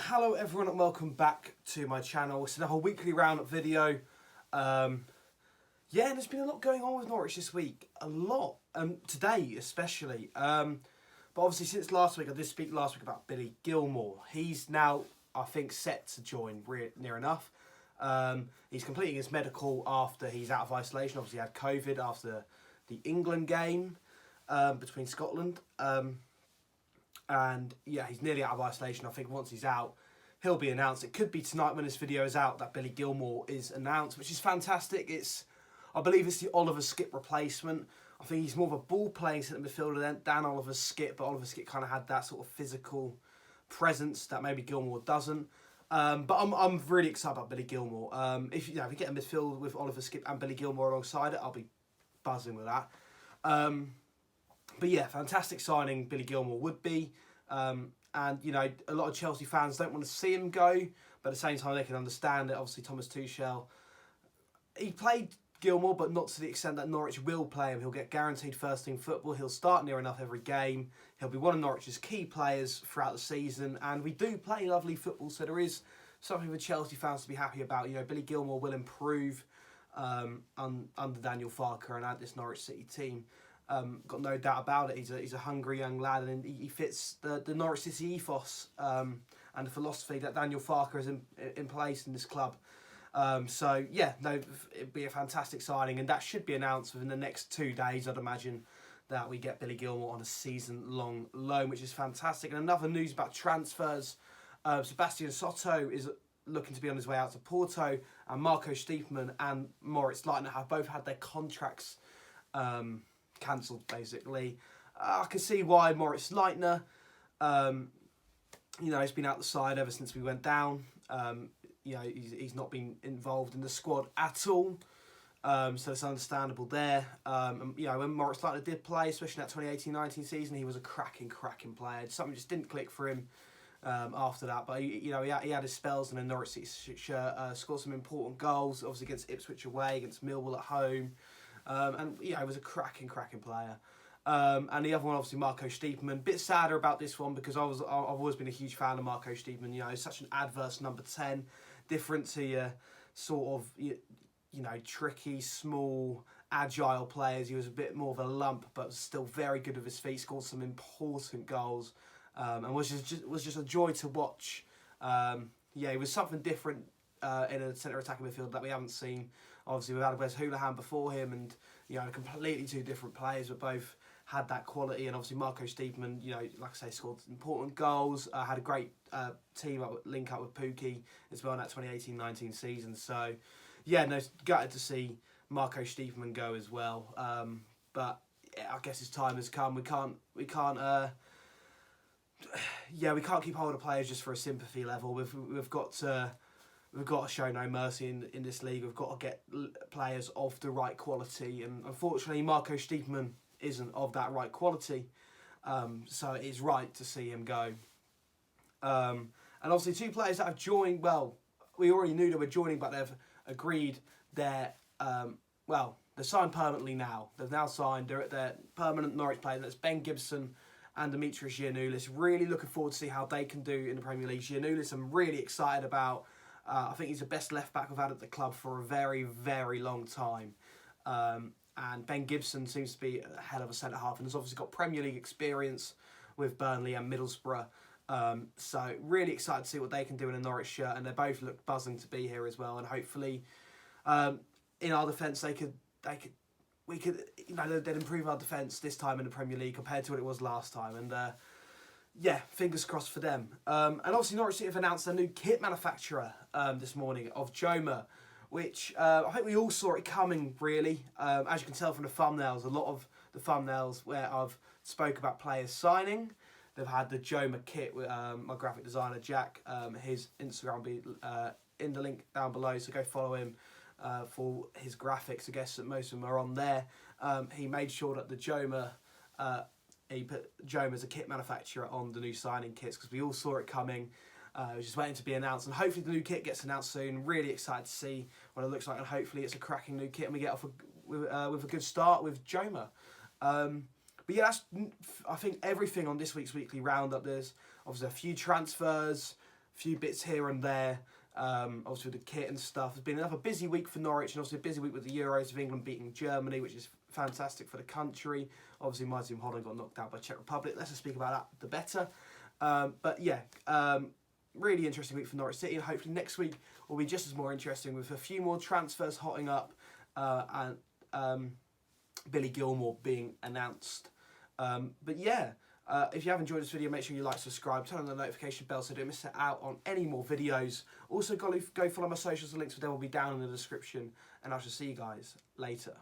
Hello everyone and welcome back to my channel. It's another weekly roundup video. Yeah, there's been a lot going on with Norwich this week. A lot. Today especially. But obviously since last week, I did speak last week about Billy Gilmour. He's now, I think, set to join near enough. He's completing his medical after he's out of isolation. Obviously he had COVID after the England game between Scotland. And yeah, he's nearly out of isolation. I think once he's out, he'll be announced. It could be tonight when this video is out that Billy Gilmour is announced, which is fantastic. I believe it's the Oliver Skipp replacement. I think he's more of a ball-playing centre midfielder than Oliver Skipp, but Oliver Skipp kind of had that sort of physical presence that maybe Gilmour doesn't. But I'm really excited about Billy Gilmour. If you get a midfield with Oliver Skipp and Billy Gilmour alongside it, I'll be buzzing with that. But yeah, fantastic signing Billy Gilmour would be. And, you know, a lot of Chelsea fans don't want to see him go, but at the same time they can understand it. Obviously, Thomas Tuchel, he played Gilmour, but not to the extent that Norwich will play him. He'll get guaranteed first-team football. He'll start near enough every game. He'll be one of Norwich's key players throughout the season. And we do play lovely football, so there is something for Chelsea fans to be happy about. You know, Billy Gilmour will improve under Daniel Farke and at this Norwich City team. Got no doubt about it. He's a hungry young lad, and he fits the Norwich City ethos and the philosophy that Daniel Farke has in place in this club. So yeah, no, it'd be a fantastic signing, and that should be announced within the next 2 days. I'd imagine that we get Billy Gilmour on a season-long loan, which is fantastic. And another news about transfers: Sebastian Soto is looking to be on his way out to Porto, and Marco Stiepermann and Moritz Leitner have both had their contracts cancelled, basically. I can see why Moritz Leitner, you know, he's been out the side ever since we went down. You know, he's not been involved in the squad at all. So it's understandable there. You know, when Moritz Leitner did play, especially in that 2018-19 season, he was a cracking player. Something just didn't click for him after that. But, you know, he had his spells in a Norwich City shirt, scored some important goals, obviously against Ipswich away, against Millwall at home. And yeah, he was a cracking player. And the other one, obviously, Marco Stiepermann. Bit sadder about this one because I've always been a huge fan of Marco Stiepermann. You know, he's such an adverse number 10, different to your sort of you know, tricky, small, agile players. He was a bit more of a lump, but still very good with his feet. Scored some important goals, and was just a joy to watch. Yeah, he was something different in a centre attacking midfield that we haven't seen. Obviously, we've had Wes Hoolahan before him, and you know, completely two different players, but both had that quality. And obviously, Marco Stiepermann, you know, like I say, scored important goals. Had a great link up with Pukki as well in that 2018-19 season. So, yeah, no, gutted to see Marco Stiepermann go as well. But yeah, I guess his time has come. We can't keep hold of players just for a sympathy level. We've got to show no mercy in this league. We've got to get players of the right quality, and unfortunately Marco Stiepermann isn't of that right quality. So it is right to see him go. And obviously 2 players that have joined, well, we already knew they were joining, but they've agreed they're signed permanently now. They've now signed, they're permanent Norwich players. That's Ben Gibson and Dimitris Giannoulis. Really looking forward to see how they can do in the Premier League. Giannoulis I'm really excited about. I think he's the best left-back we've had at the club for a very, very long time. And Ben Gibson seems to be a hell of a centre-half, and has obviously got Premier League experience with Burnley and Middlesbrough. So really excited to see what they can do in a Norwich shirt, and they both look buzzing to be here as well. And hopefully, in our defence, we could, you know, they'd improve our defence this time in the Premier League compared to what it was last time. And yeah, fingers crossed for them. And obviously Norwich City have announced a new kit manufacturer this morning of Joma, which I think we all saw it coming, really. As you can tell from the thumbnails, a lot of the thumbnails where I've spoke about players signing, they've had the Joma kit with my graphic designer, Jack. His Instagram will be in the link down below, so go follow him for his graphics. I guess that most of them are on there. He made sure that the Joma... he put Joma as a kit manufacturer on the new signing kits because we all saw it coming. It was just waiting to be announced, and hopefully the new kit gets announced soon. Really excited to see what it looks like, and hopefully it's a cracking new kit and we get off with a good start with Joma. But yeah, that's, I think, everything on this week's weekly roundup. There's obviously a few transfers, few bits here and there. Obviously with the kit and stuff. It's been another busy week for Norwich, and obviously a busy week with the Euros, of England beating Germany, which is fantastic for the country. Obviously my team Holland got knocked out by Czech Republic. Let's just speak about that, the better. But yeah, really interesting week for Norwich City, and hopefully next week will be just as more interesting with a few more transfers hotting up and Billy Gilmour being announced. But yeah, if you have enjoyed this video, make sure you like, subscribe, turn on the notification bell so you don't miss out on any more videos. Also, go follow my socials, the links for them will be down in the description, and I shall see you guys later.